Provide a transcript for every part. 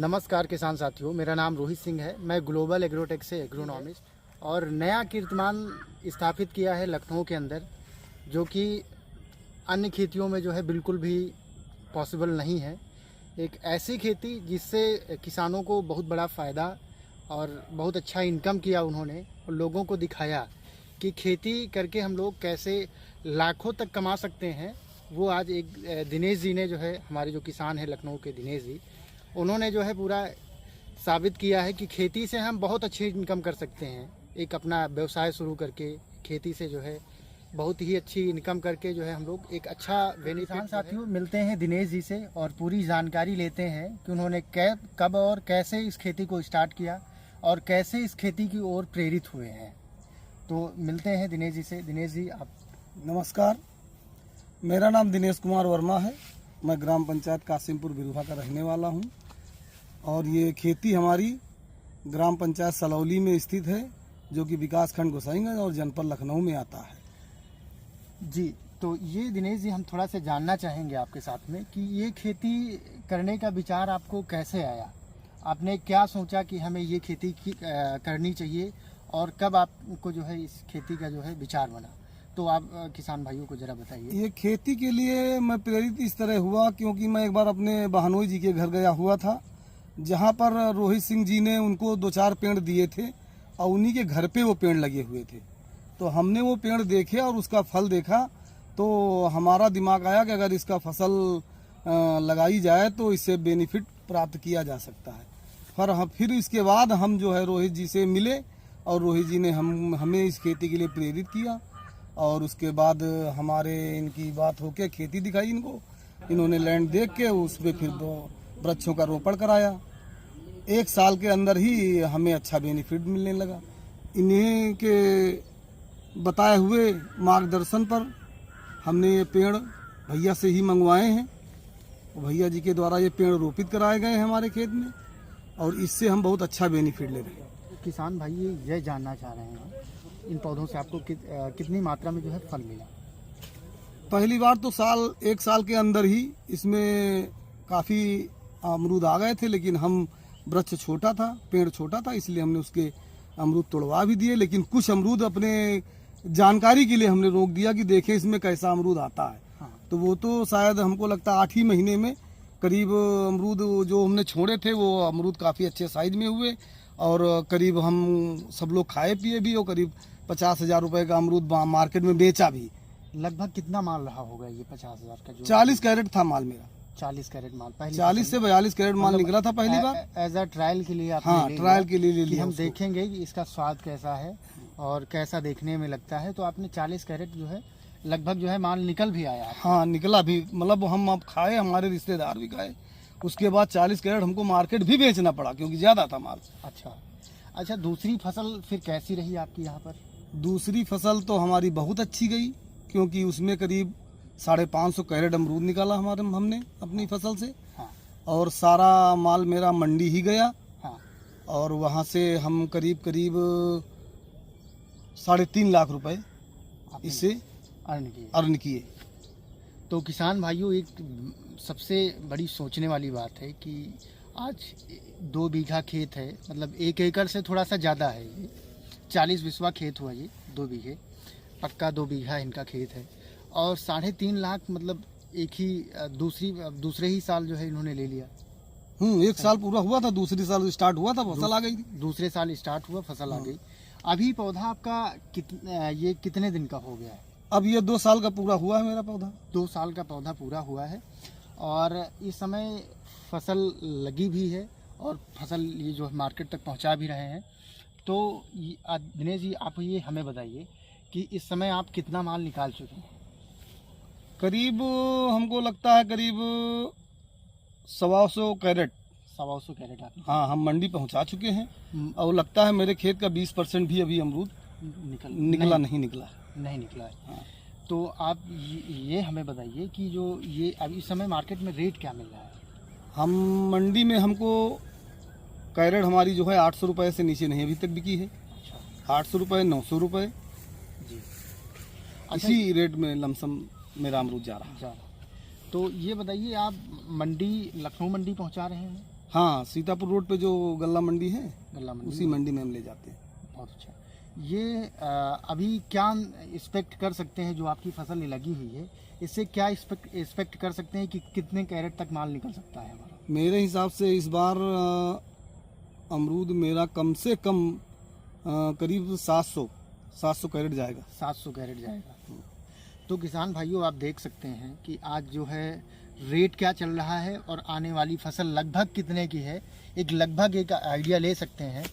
नमस्कार किसान साथियों, मेरा नाम रोहित सिंह है। मैं ग्लोबल एग्रोटेक से एग्रोनॉमिस्ट और नया कीर्तिमान स्थापित किया है लखनऊ के अंदर, जो कि अन्य खेतियों में जो है बिल्कुल भी पॉसिबल नहीं है। एक ऐसी खेती जिससे किसानों को बहुत बड़ा फ़ायदा और बहुत अच्छा इनकम किया उन्होंने, और लोगों को दिखाया कि खेती करके हम लोग कैसे लाखों तक कमा सकते हैं। वो आज एक दिनेश जी ने जो है, हमारे जो किसान हैं लखनऊ के दिनेश जी, उन्होंने जो है पूरा साबित किया है कि खेती से हम बहुत अच्छी इनकम कर सकते हैं। एक अपना व्यवसाय शुरू करके खेती से जो है बहुत ही अच्छी इनकम करके जो है हम लोग एक अच्छा बेनिफिट। साथियों, मिलते हैं दिनेश जी से और पूरी जानकारी लेते हैं कि उन्होंने कब और कैसे इस खेती को स्टार्ट किया और कैसे इस खेती की ओर प्रेरित हुए हैं। तो मिलते हैं दिनेश जी से। दिनेश जी, आप। नमस्कार, मेरा नाम दिनेश कुमार वर्मा है। मैं ग्राम पंचायत कासिमपुर बिरुहा का रहने वाला हूं और ये खेती हमारी ग्राम पंचायत सलौली में स्थित है, जो कि विकास खंड गोसाईगंज और जनपद लखनऊ में आता है। जी, तो ये दिनेश जी, हम थोड़ा सा जानना चाहेंगे आपके साथ में कि ये खेती करने का विचार आपको कैसे आया। आपने क्या सोचा कि हमें ये खेती करनी चाहिए, और कब आपको जो है इस खेती का जो है विचार बना। तो आप किसान भाइयों को जरा बताइए। ये खेती के लिए मैं प्रेरित इस तरह हुआ क्योंकि मैं एक बार अपने बहनोई जी के घर गया हुआ था, जहाँ पर रोहित सिंह जी ने उनको 2-4 पेड़ दिए थे और उन्हीं के घर पे वो पेड़ लगे हुए थे। तो हमने वो पेड़ देखे और उसका फल देखा, तो हमारा दिमाग आया कि अगर इसका फसल लगाई जाए तो इससे बेनिफिट प्राप्त किया जा सकता है। फिर इसके बाद हम जो है रोहित जी से मिले और रोहित जी ने हमें इस खेती के लिए प्रेरित किया, और उसके बाद हमारे इनकी बात होके खेती दिखाई इनको। इन्होंने लैंड देख के उस पर फिर 2 वृक्षों का रोपण कराया। 1 साल के अंदर ही हमें अच्छा बेनिफिट मिलने लगा। इन्हीं के बताए हुए मार्गदर्शन पर हमने ये पेड़ भैया से ही मंगवाए हैं। भैया जी के द्वारा ये पेड़ रोपित कराए गए हैं हमारे खेत में, और इससे हम बहुत अच्छा बेनिफिट ले रहे हैं। किसान भाई ये जानना चाह रहे हैं इन पौधों से आपको कितनी मात्रा में जो है फल मिला। पहली बार तो 1 साल के अंदर ही इसमें काफ़ी अमरूद आ गए थे, लेकिन हम वृक्ष छोटा था, पेड़ छोटा था, इसलिए हमने उसके अमरूद तोड़वा भी दिए। लेकिन कुछ अमरूद अपने जानकारी के लिए हमने रोक दिया कि देखें इसमें कैसा अमरूद आता है। हाँ। तो वो तो शायद हमको लगता है 8 ही महीने में करीब अमरूद जो हमने छोड़े थे वो अमरूद काफ़ी अच्छे साइज में हुए, और करीब हम सब लोग खाए पिए भी, और करीब 50,000 रुपये का अमरूद मार्केट में बेचा भी। लगभग कितना माल रहा होगा ये 50,000 का? जो 40 कैरेट था माल मेरा। 40 कैरेट माल, पहले 40 से 42 कैरेट माल निकला था पहली बार। एज अ ट्रायल के लिए हाँ, ट्रायल के लिए ले लिया। हम देखेंगे कि इसका स्वाद कैसा है और कैसा देखने में लगता है। तो आपने 40 कैरेट जो है लगभग जो है माल निकल भी आया। हाँ, निकला भी, मतलब हम अब खाए, हमारे रिश्तेदार भी खाए। उसके बाद 40 कैरेट हमको मार्केट भी बेचना पड़ा क्योंकि ज़्यादा था माल। अच्छा, दूसरी फसल फिर कैसी रही आपकी यहाँ पर? दूसरी फसल तो हमारी बहुत अच्छी गई, क्योंकि उसमें करीब 550 कैरेट अमरूद निकाला हमने अपनी फसल से। हाँ। और सारा माल मेरा मंडी ही गया। हाँ। और वहाँ से हम करीब 3.5 लाख रुपए इससे अर्न किए। तो किसान भाइयों, एक सबसे बड़ी सोचने वाली बात है कि आज 2 बीघा खेत है, मतलब 1 एकड़ से थोड़ा सा ज़्यादा है। ये 40 बिस्वा खेत हुआ, ये 2 बीघे पक्का 2 बीघा इनका खेत है, और 3.5 लाख मतलब एक ही दूसरे ही साल जो है इन्होंने ले लिया। 1 साल पूरा हुआ था, दूसरी साल स्टार्ट हुआ था, फसल आ गई थी। दूसरे साल स्टार्ट हुआ, फसल आ गई। अभी पौधा आपका ये कितने दिन का हो गया है? अब ये 2 साल का पूरा हुआ है मेरा पौधा। 2 साल का पौधा पूरा हुआ है, और इस समय फसल लगी भी है, और फसल ये जो मार्केट तक पहुंचा भी रहे हैं। तो दिनेश जी, आप ये हमें बताइए कि इस समय आप कितना माल निकाल चुके हैं? करीब हमको लगता है करीब 125 कैरेट। 125 कैरेट आप? हाँ, हम मंडी पहुंचा चुके हैं, और लगता है मेरे खेत का 20% भी अभी अमरूद नहीं निकला है। हाँ। तो आप ये हमें बताइए कि जो ये अभी इस समय मार्केट में रेट क्या मिल रहा है? हम मंडी में हमको कैरेट हमारी जो है 800 रुपये से नीचे नहीं अभी तक बिकी है। अच्छा। 800 रुपये, 900 रुपये जी। इसी रेट में लमसम मेरा अमरूद जा रहा। तो ये बताइए, आप मंडी लखनऊ मंडी पहुंचा रहे हैं? हाँ, सीतापुर रोड पे जो गल्ला मंडी है, गल्ला मंडी उसी मंडी में हम ले जाते हैं। बहुत अच्छा। ये अभी क्या एक्सपेक्ट कर सकते हैं, जो आपकी फसल लगी हुई है इससे क्या एक्सपेक्ट कर सकते हैं कि कितने कैरेट तक माल निकल सकता है हमारा? मेरे हिसाब से इस बार अमरूद मेरा कम से कम करीब 700 कैरेट जाएगा। 700 कैरेट जाएगा। तो किसान भाइयों, आप देख सकते हैं कि आज जो है रेट क्या चल रहा है और आने वाली फसल लगभग कितने की है, लगभग एक आइडिया ले सकते हैं।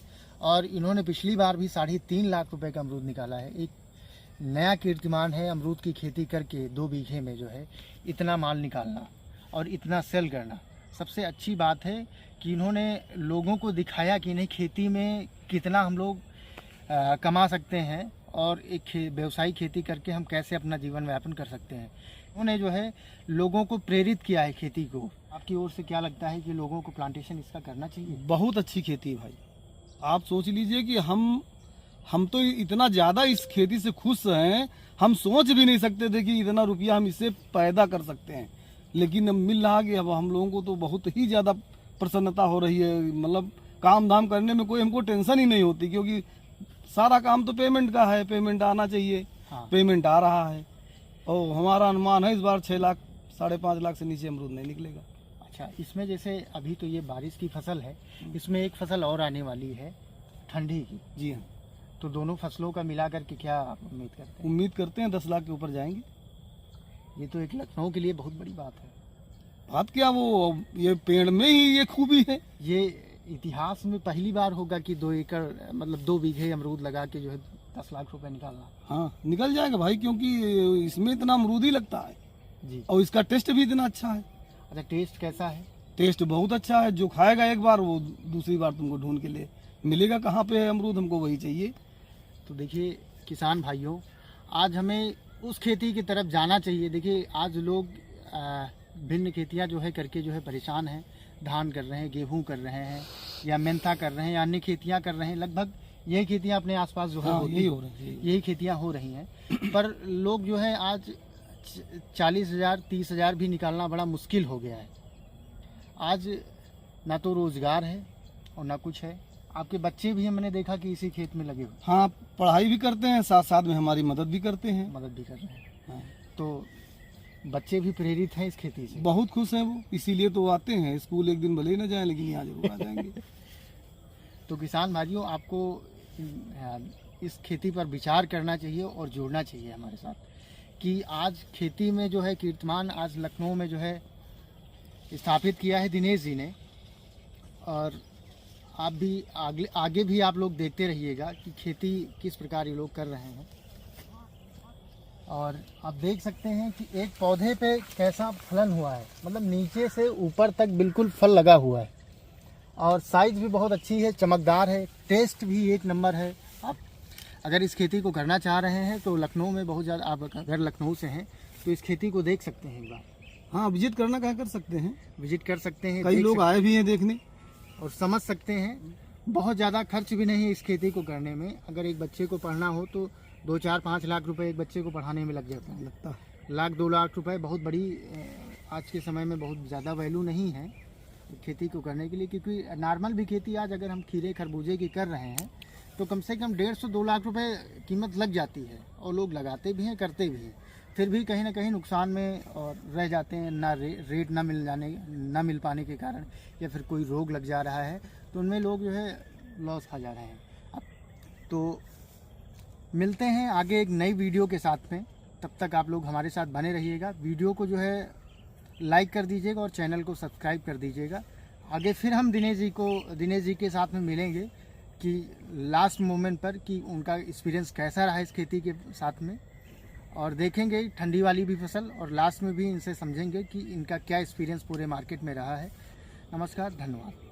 और इन्होंने पिछली बार भी 3.5 लाख रुपए का अमरूद निकाला है। एक नया कीर्तिमान है अमरूद की खेती करके 2 बीघे में जो है इतना माल निकालना और इतना सेल करना। सबसे अच्छी बात है कि इन्होंने लोगों को दिखाया कि नहीं, खेती में कितना हम लोग कमा सकते हैं और एक व्यवसायिक खेती करके हम कैसे अपना जीवन यापन कर सकते हैं। उन्होंने जो है लोगों को प्रेरित किया है खेती को। आपकी ओर से क्या लगता है कि लोगों को प्लांटेशन इसका करना चाहिए? बहुत अच्छी खेती है भाई। आप सोच लीजिए कि हम तो इतना ज़्यादा इस खेती से खुश हैं, हम सोच भी नहीं सकते थे कि इतना रुपया हम इससे पैदा कर सकते हैं। लेकिन अब मिल रहा कि अब हम लोगों को तो बहुत ही ज़्यादा प्रसन्नता हो रही है। मतलब काम धाम करने में कोई हमको टेंशन ही नहीं होती, क्योंकि सारा काम तो पेमेंट का है, पेमेंट आना चाहिए। हाँ। पेमेंट आ रहा है और हमारा अनुमान है इस बार 6 लाख 5.5 लाख से नीचे अमरूद नहीं निकलेगा। अच्छा, इसमें जैसे अभी तो ये बारिश की फसल है, इसमें एक फसल और आने वाली है ठंडी की। जी हाँ, तो दोनों फसलों का मिला करके क्या आप उम्मीद करते हैं? उम्मीद करते हैं 10 लाख के ऊपर जाएंगे। ये तो एक लखनऊ के लिए बहुत बड़ी बात है। बात क्या, वो ये पेड़ में ही ये खूबी है। ये इतिहास में पहली बार होगा कि 2 एकड़ मतलब 2 बीघे अमरूद लगा के जो है 10 लाख रुपए निकालना। हाँ, निकल जाएगा भाई, क्योंकि इसमें इतना अमरूद ही लगता है जी। और इसका टेस्ट भी इतना अच्छा है। अच्छा, टेस्ट कैसा है? टेस्ट बहुत अच्छा है। जो खाएगा एक बार वो दूसरी बार तुमको ढूंढ के लिए मिलेगा। कहाँ पे है अमरूद, हमको वही चाहिए। तो देखिए किसान भाइयों, आज हमें उस खेती की तरफ जाना चाहिए। देखिए आज लोग भिन्न खेतियां जो है करके जो है परेशान हैं। धान कर रहे हैं, गेहूं कर रहे हैं, या मेंथा कर रहे हैं, या अन्य खेतियां कर रहे हैं। लगभग यही खेतियां अपने आसपास जो है यही हो रही है। यही खेतियां हो रही हैं। पर लोग जो है आज 40,000 30,000 भी निकालना बड़ा मुश्किल हो गया है। आज ना तो रोजगार है और ना कुछ है। आपके बच्चे भी हैं, मैंने देखा कि इसी खेत में लगे हुए। हाँ, पढ़ाई भी करते हैं, साथ साथ में हमारी मदद भी करते हैं। मदद भी कर रहे हैं। हाँ। तो बच्चे भी प्रेरित हैं इस खेती से। बहुत खुश हैं वो, इसीलिए तो आते हैं। स्कूल एक दिन भले ही ना जाए, लेकिन यहाँ जरूर आ जाएंगे। तो किसान भाइयों, आपको इस खेती पर विचार करना चाहिए और जोड़ना चाहिए हमारे साथ कि आज खेती में जो है कीर्तिमान आज लखनऊ में जो है स्थापित किया है दिनेश जी ने। और आप भी आगे भी आप लोग देखते रहिएगा कि खेती किस प्रकार ये लोग कर रहे हैं। और आप देख सकते हैं कि एक पौधे पे कैसा फलन हुआ है, मतलब नीचे से ऊपर तक बिल्कुल फल लगा हुआ है। और साइज़ भी बहुत अच्छी है, चमकदार है, टेस्ट भी एक नंबर है। आप अगर इस खेती को करना चाह रहे हैं तो लखनऊ में बहुत ज़्यादा, आप अगर लखनऊ से हैं तो इस खेती को देख सकते हैं एक बार। हाँ, विजिट करना कहाँ कर सकते हैं, विजिट कर सकते हैं। कई लोग आए भी हैं देखने और समझ सकते हैं। बहुत ज़्यादा खर्च भी नहीं है इस खेती को करने में। अगर एक बच्चे को पढ़ना हो तो 2-4-5 लाख रुपए एक बच्चे को पढ़ाने में लग जाता है। लगता है 1-2 लाख रुपए बहुत बड़ी आज के समय में बहुत ज़्यादा वैल्यू नहीं है खेती को करने के लिए। क्योंकि नॉर्मल भी खेती आज अगर हम खीरे खरबूजे की कर रहे हैं तो कम से कम 150-2 लाख रुपए कीमत लग जाती है। और लोग लगाते भी हैं, करते भी हैं, फिर भी कहीं ना कहीं नुकसान में और रह जाते हैं। ना रेट ना मिल पाने के कारण, या फिर कोई रोग लग जा रहा है तो उनमें लोग जो है लॉस खा जा रहे हैं। अब तो मिलते हैं आगे एक नई वीडियो के साथ में। तब तक आप लोग हमारे साथ बने रहिएगा। वीडियो को जो है लाइक कर दीजिएगा और चैनल को सब्सक्राइब कर दीजिएगा। आगे फिर हम दिनेश जी के साथ में मिलेंगे कि लास्ट मोमेंट पर कि उनका एक्सपीरियंस कैसा रहा इस खेती के साथ में, और देखेंगे ठंडी वाली भी फसल, और लास्ट में भी इनसे समझेंगे कि इनका क्या एक्सपीरियंस पूरे मार्केट में रहा है। नमस्कार, धन्यवाद।